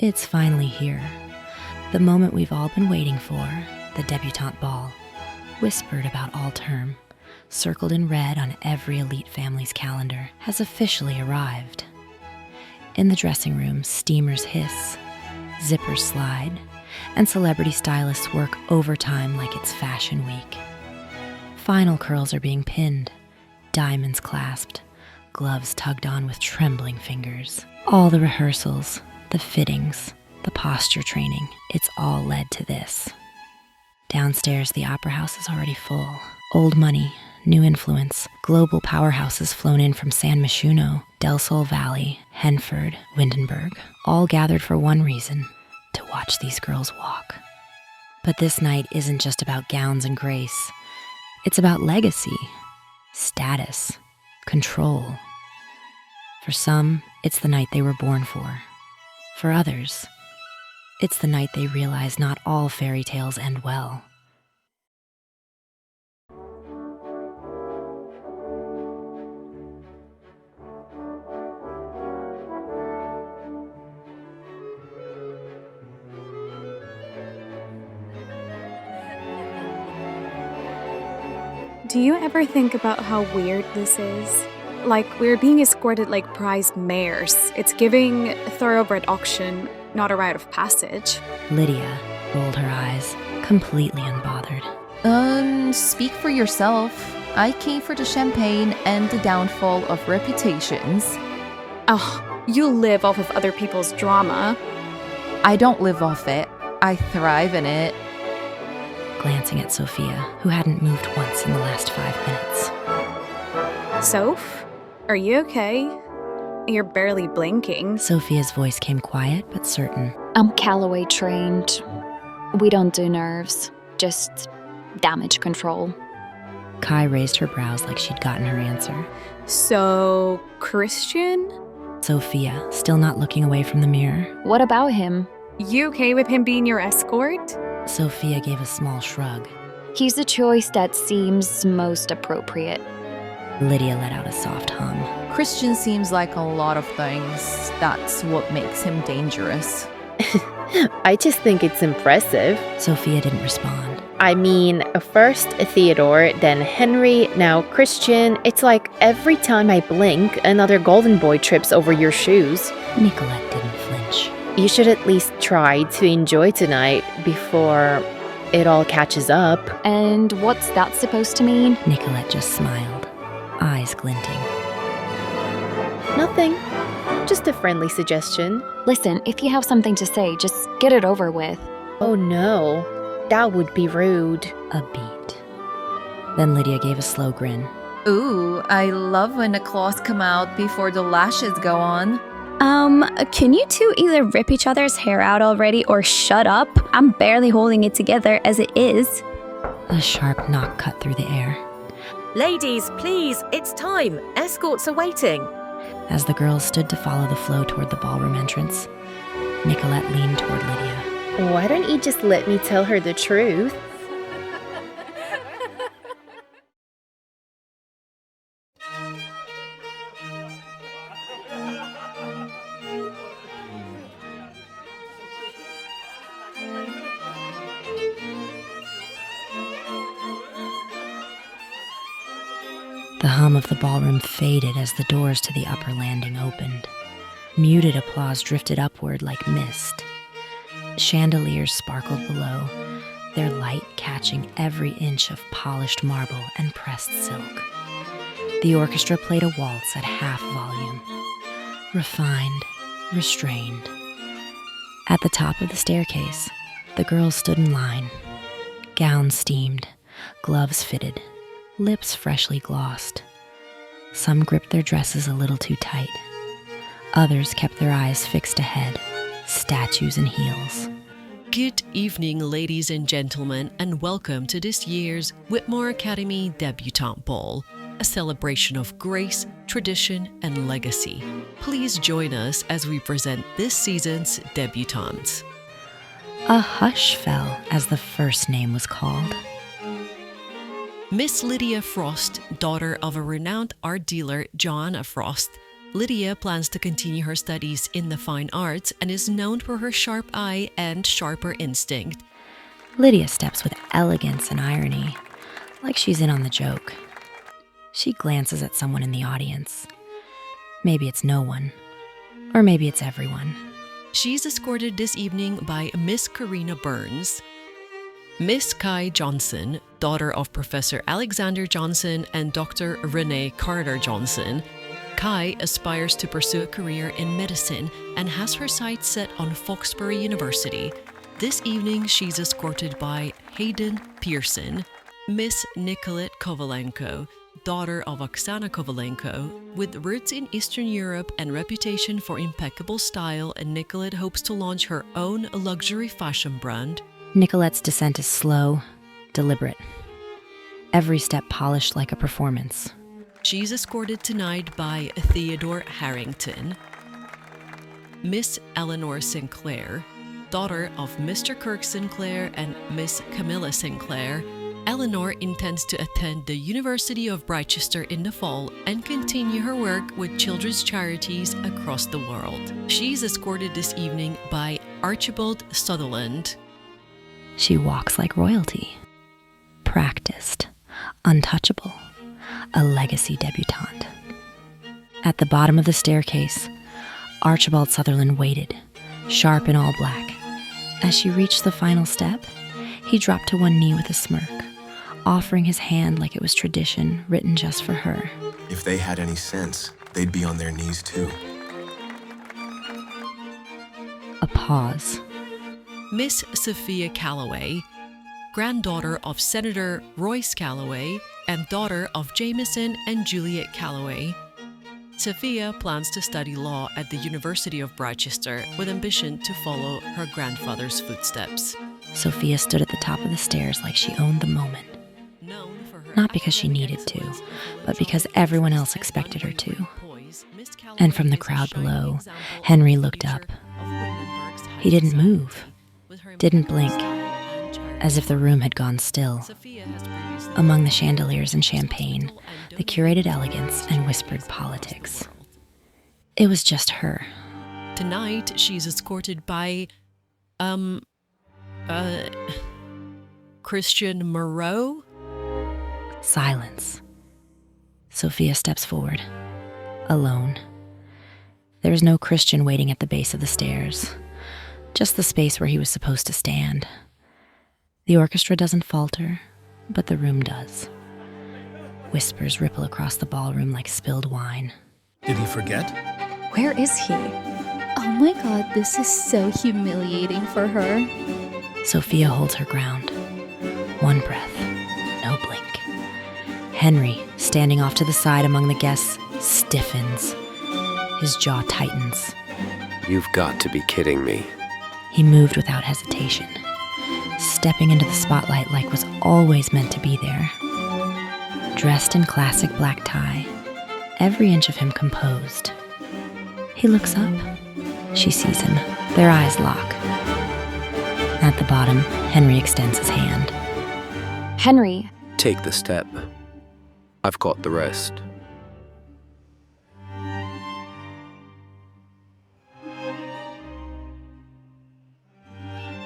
It's finally here. The moment we've all been waiting for, the debutante ball, whispered about all term, circled in red on every elite family's calendar, has officially arrived. In the dressing room, steamers hiss, zippers slide, and celebrity stylists work overtime like it's fashion week. Final curls are being pinned, diamonds clasped, gloves tugged on with trembling fingers. All the rehearsals, the fittings, the posture training, it's all led to this. Downstairs, the opera house is already full. Old money, new influence, global powerhouses flown in from San Myshuno, Del Sol Valley, Henford, Windenburg, all gathered for one reason, to watch these girls walk. But this night isn't just about gowns and grace. It's about legacy, status, control. For some, it's the night they were born for. For others, it's the night they realize not all fairy tales end well. Do you ever think about how weird this is? Like, we're being escorted like prized mares. It's giving thoroughbred auction, not a rite of passage. Lydia rolled her eyes, completely unbothered. Speak for yourself. I came for the champagne and the downfall of reputations. Oh, you live off of other people's drama. I don't live off it. I thrive in it. Glancing at Sophia, who hadn't moved once in the last 5 minutes. Soph, are you okay? You're barely blinking. Sophia's voice came quiet but certain. I'm Callaway trained. We don't do nerves, just damage control. Kai raised her brows like she'd gotten her answer. So, Christian? Sophia, still not looking away from the mirror. What about him? You okay with him being your escort? Sophia gave a small shrug. He's the choice that seems most appropriate. Lydia let out a soft hum. Christian seems like a lot of things. That's what makes him dangerous. I just think it's impressive. Sophia didn't respond. I mean, first Theodore, then Henry, now Christian. It's like every time I blink, another golden boy trips over your shoes. Nicolette didn't flinch. You should at least try to enjoy tonight before it all catches up. And what's that supposed to mean? Nicolette just smiled, eyes glinting. Nothing. Just a friendly suggestion. Listen, if you have something to say, just get it over with. Oh no, that would be rude. A beat. Then Lydia gave a slow grin. Ooh, I love when the claws come out before the lashes go on. Can you two either rip each other's hair out already or shut up? I'm barely holding it together as it is. A sharp knock cut through the air. Ladies, please, it's time. Escorts are waiting. As the girls stood to follow the flow toward the ballroom entrance, Nicolette leaned toward Lydia. Why don't you just let me tell her the truth? The hum of the ballroom faded as the doors to the upper landing opened. Muted applause drifted upward like mist. Chandeliers sparkled below, their light catching every inch of polished marble and pressed silk. The orchestra played a waltz at half volume, refined, restrained. At the top of the staircase, the girls stood in line, gowns steamed, gloves fitted, lips freshly glossed. Some gripped their dresses a little too tight. Others kept their eyes fixed ahead, statues in heels. Good evening, ladies and gentlemen, and welcome to this year's Whitmore Academy Debutante Ball, a celebration of grace, tradition, and legacy. Please join us as we present this season's debutantes. A hush fell as the first name was called. Miss Lydia Frost, daughter of a renowned art dealer, John Frost, Lydia plans to continue her studies in the fine arts and is known for her sharp eye and sharper instinct. Lydia steps with elegance and irony, like she's in on the joke. She glances at someone in the audience. Maybe it's no one, or maybe it's everyone. She's escorted this evening by Miss Karina Burns. Miss Kai Johnson, daughter of Professor Alexander Johnson and Dr. Renee Carter Johnson. Kai aspires to pursue a career in medicine and has her sights set on Foxbury University. This evening, she's escorted by Hayden Pearson. Miss Nicolette Kovalenko, daughter of Oksana Kovalenko. With roots in Eastern Europe and reputation for impeccable style, Nicolette hopes to launch her own luxury fashion brand. Nicolette's descent is slow, deliberate. Every step polished like a performance. She's escorted tonight by Theodore Harrington. Miss Eleanor Sinclair, daughter of Mr. Kirk Sinclair and Miss Camilla Sinclair. Eleanor intends to attend the University of Rochester in the fall and continue her work with children's charities across the world. She's escorted this evening by Archibald Sutherland. She walks like royalty. Practiced, untouchable, a legacy debutante. At the bottom of the staircase, Archibald Sutherland waited, sharp in all black. As she reached the final step, he dropped to one knee with a smirk, offering his hand like it was tradition written just for her. If they had any sense, they'd be on their knees too. A pause. Miss Sophia Calloway, granddaughter of Senator Royce Calloway and daughter of Jameson and Juliet Calloway. Sophia plans to study law at the University of Rochester with ambition to follow her grandfather's footsteps. Sophia stood at the top of the stairs like she owned the moment. Not because she needed to, but because everyone else expected her to. And from the crowd below, Henry looked up. He didn't move, didn't blink, as if the room had gone still. Among the chandeliers and champagne, the curated elegance and whispered politics. It was just her. Tonight, she's escorted by, Christian Moreau? Silence. Sophia steps forward, alone. There is no Christian waiting at the base of the stairs, just the space where he was supposed to stand. The orchestra doesn't falter, but the room does. Whispers ripple across the ballroom like spilled wine. Did he forget? Where is he? Oh my god, this is so humiliating for her. Sophia holds her ground. One breath, no blink. Henry, standing off to the side among the guests, stiffens. His jaw tightens. You've got to be kidding me. He moved without hesitation, stepping into the spotlight like was always meant to be there. Dressed in classic black tie, every inch of him composed. He looks up. She sees him. Their eyes lock. At the bottom, Henry extends his hand. Henry. Take the step. I've got the rest.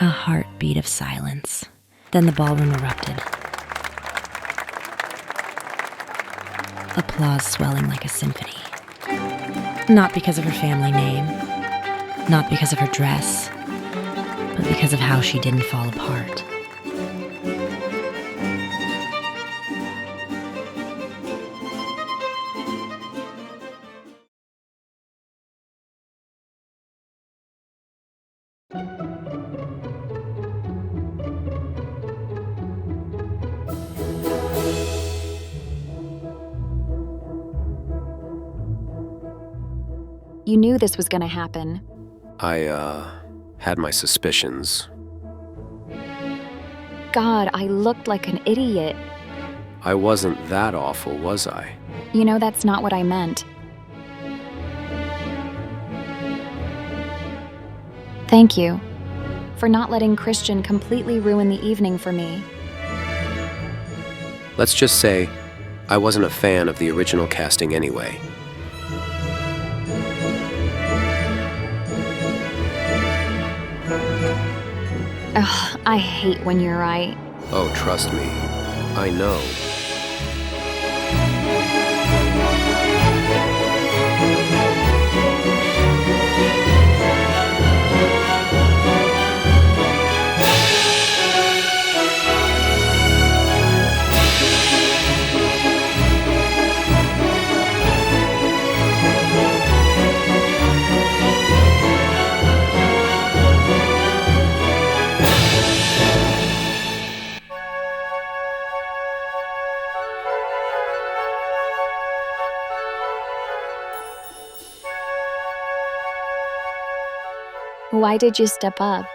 A heartbeat of silence. Then the ballroom erupted. Applause swelling like a symphony. Not because of her family name, not because of her dress, but because of how she didn't fall apart. You knew this was gonna happen. I, had my suspicions. God, I looked like an idiot. I wasn't that awful, was I? You know, that's not what I meant. Thank you for not letting Christian completely ruin the evening for me. Let's just say I wasn't a fan of the original casting anyway. Ugh, I hate when you're right. Oh, trust me. I know. Why did you step up?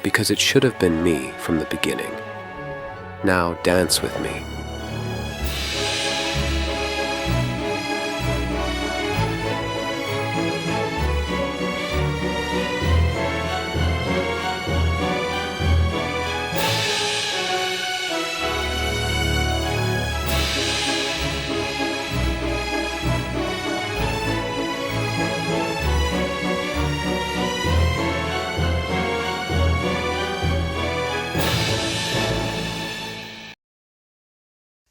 Because it should have been me from the beginning. Now dance with me.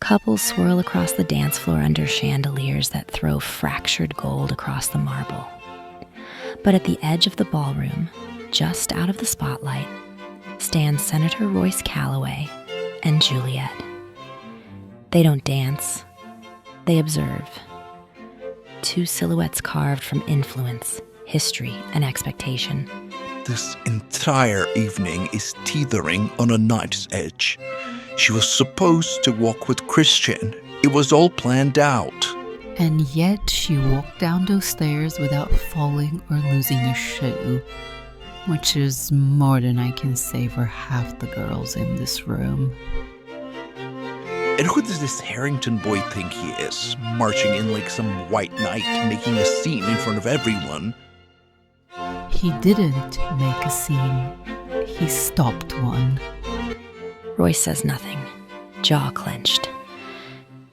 Couples swirl across the dance floor under chandeliers that throw fractured gold across the marble. But at the edge of the ballroom, just out of the spotlight, stand Senator Royce Calloway and Juliet. They don't dance, they observe. Two silhouettes carved from influence, history, and expectation. This entire evening is teetering on a knife's edge. She was supposed to walk with Christian. It was all planned out. And yet she walked down those stairs without falling or losing a shoe, which is more than I can say for half the girls in this room. And who does this Harrington boy think he is? Marching in like some white knight, making a scene in front of everyone. He didn't make a scene. He stopped one. Royce says nothing, jaw clenched.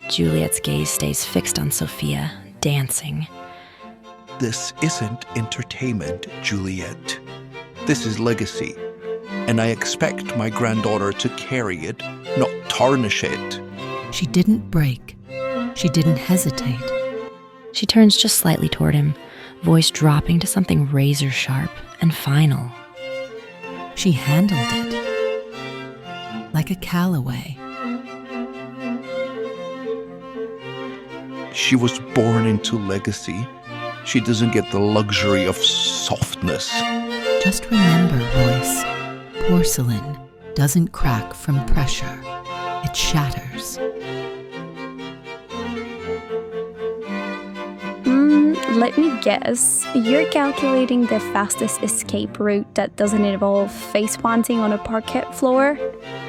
Juliet's gaze stays fixed on Sophia, dancing. This isn't entertainment, Juliet. This is legacy. And I expect my granddaughter to carry it, not tarnish it. She didn't break. She didn't hesitate. She turns just slightly toward him, voice dropping to something razor sharp and final. She handled it. Like a Calloway. She was born into legacy. She doesn't get the luxury of softness. Just remember, Royce, porcelain doesn't crack from pressure. It shatters. Let me guess. You're calculating the fastest escape route that doesn't involve face planting on a parquet floor?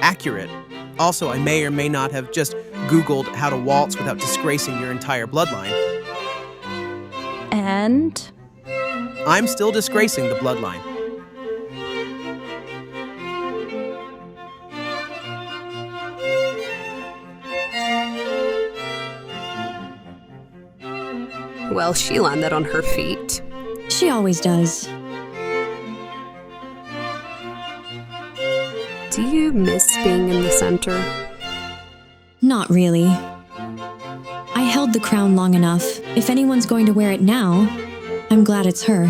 Accurate. Also, I may or may not have just Googled how to waltz without disgracing your entire bloodline. And? I'm still disgracing the bloodline. Well, she landed on her feet. She always does. Do you miss being in the center? Not really. I held the crown long enough. If anyone's going to wear it now, I'm glad it's her.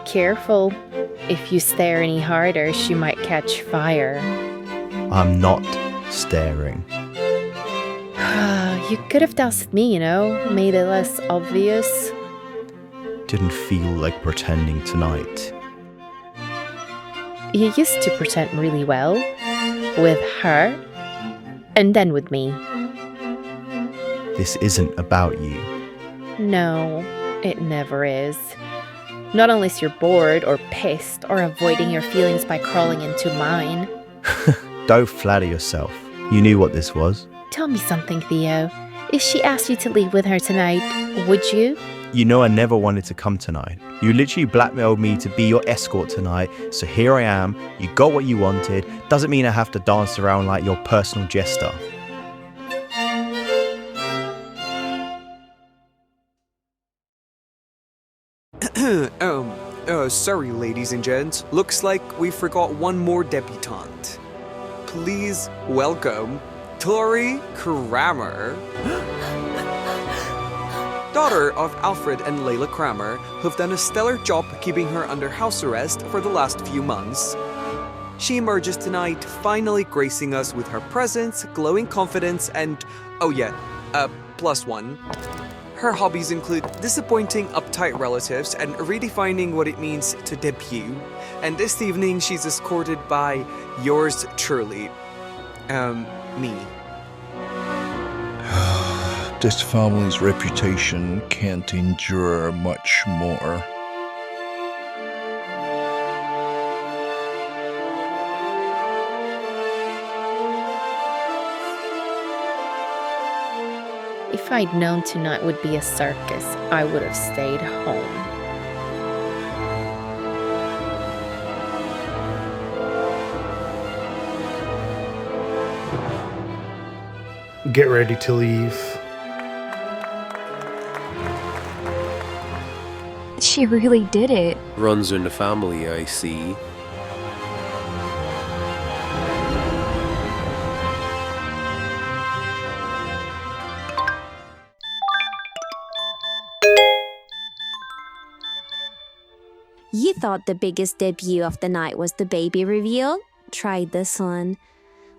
Careful. If you stare any harder, she might catch fire. I'm not staring. You could have doused me, you know, made it less obvious. Didn't feel like pretending tonight. You used to pretend really well. With her. And then with me. This isn't about you. No, it never is. Not unless you're bored or pissed or avoiding your feelings by crawling into mine. Don't flatter yourself. You knew what this was. Tell me something, Theo. If she asked you to leave with her tonight, would you? You know I never wanted to come tonight. You literally blackmailed me to be your escort tonight, so here I am. You got what you wanted. Doesn't mean I have to dance around like your personal jester. Sorry, ladies and gents. Looks like we forgot one more debutante. Please welcome Tori Kramer. Daughter of Alfred and Layla Kramer, who've done a stellar job keeping her under house arrest for the last few months. She emerges tonight, finally gracing us with her presence, glowing confidence, and, +1. Her hobbies include disappointing uptight relatives and redefining what it means to debut. And this evening, she's escorted by yours truly. Me. This family's reputation can't endure much more. If I'd known tonight would be a circus, I would have stayed home. Get ready to leave. She really did it. Runs in the family, I see. You thought the biggest debut of the night was the baby reveal? Try this one.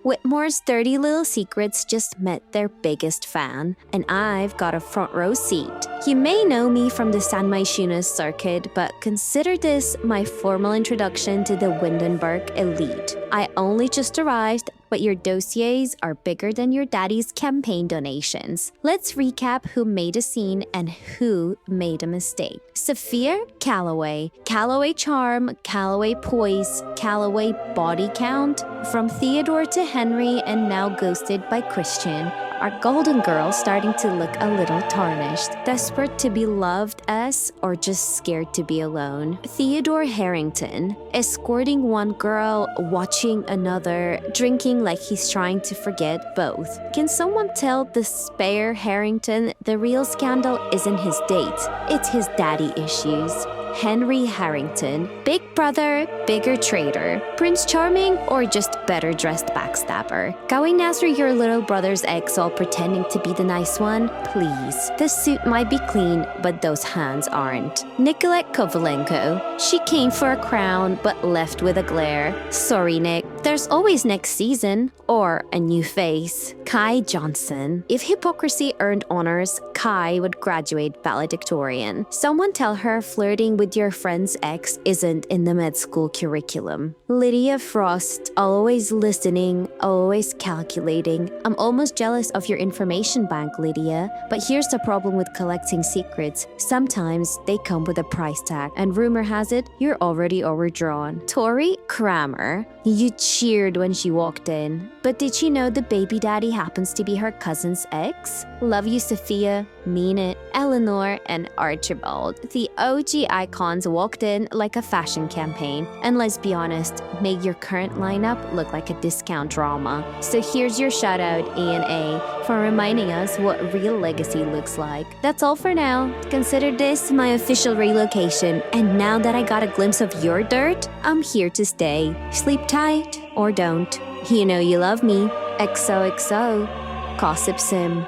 Whitmore's Dirty Little Secrets just met their biggest fan, and I've got a front row seat. You may know me from the San Maishunas circuit, but consider this my formal introduction to the Windenburg elite. I only just arrived, but your dossiers are bigger than your daddy's campaign donations. Let's recap who made a scene and who made a mistake. Sophia Calloway, Calloway charm, Calloway poise, Calloway body count, from Theodore to Henry and now ghosted by Christian. Our golden girl starting to look a little tarnished, desperate to be loved as or just scared to be alone. Theodore Harrington, escorting one girl, watching another, drinking like he's trying to forget both. Can someone tell the spare Harrington the real scandal isn't his date, it's his daddy issues? Henry Harrington, big brother, bigger traitor, Prince Charming, or just better dressed backstabber? Going after your little brother's ex while pretending to be the nice one? Please. The suit might be clean, but those hands aren't. Nicolette Kovalenko, she came for a crown but left with a glare. Sorry, Nick. There's always next season, or a new face. Kai Johnson. If hypocrisy earned honors, Kai would graduate valedictorian. Someone tell her flirting with your friend's ex isn't in the med school curriculum. Lydia Frost, always listening, always calculating. I'm almost jealous of your information bank, Lydia. But here's the problem with collecting secrets. Sometimes they come with a price tag, and rumor has it, you're already overdrawn. Tori Kramer, you cheered when she walked in. But did she know the baby daddy happens to be her cousin's ex? Love you, Sophia. Mean it. Eleanor and Archibald, the OG icons, walked in like a fashion campaign. And let's be honest, made your current lineup look like a discount drama. So here's your shout out, A&A, for reminding us what real legacy looks like. That's all for now. Consider this my official relocation. And now that I got a glimpse of your dirt, I'm here to stay. Sleep tight or don't. You know you love me. XOXO. Gossip Sim.